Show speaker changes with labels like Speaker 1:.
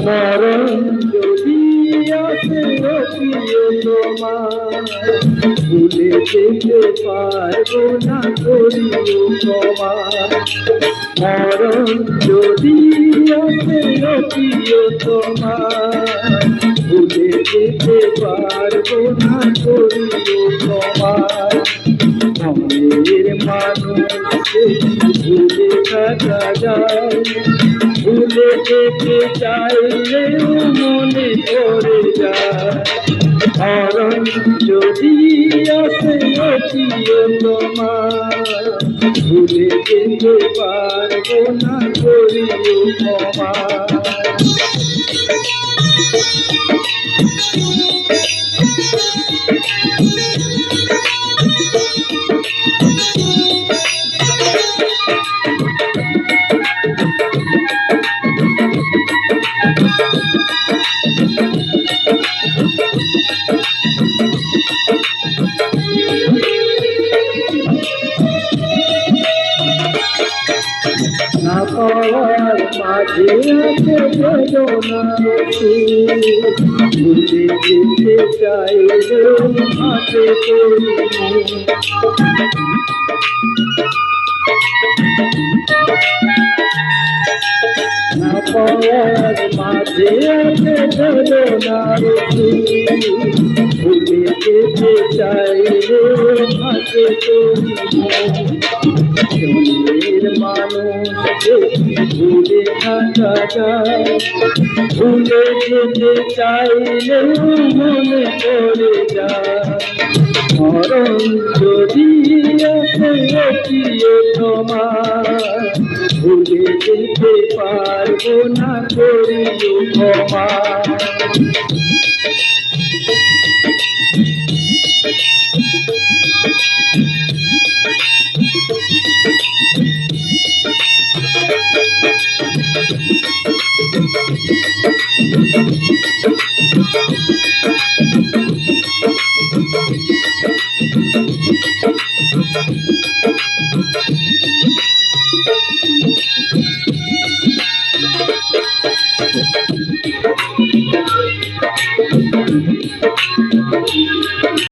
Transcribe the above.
Speaker 1: মরণ যদি আসে প্রিয় তোমার, ভুলে যেতে পারবো না করিও ক্ষমা। মরণ যদি আসে প্রিয় তোমার, ভুলে যেতে পারবো না করিও ক্ষমা। মনের মানুষকে ভুলে থাকা যায়, ভুলে যেতে চাইলেও মনে পড়ে যায়। মরণ যদি আসে প্রিয় তোমার, ভুলে যেতে পারবো না করিও ক্ষমা। না পাওয়ার মাঝে আছে বেদনার সুর, ভুলে যেতে চাইলেও হাতে করি না পাওয়ার মাঝে আছে বেদনার সুর, ভুলে যেতে চাইলেও হাতে করি মনের মানুষকে ভুলে থাকা যায়, ভুলে যেতে চাইলেও মনে পড়ে যায়। মরণ যদি আসে প্রিয় তোমার, ভুলে যেতে পারবো না করিও ক্ষমা।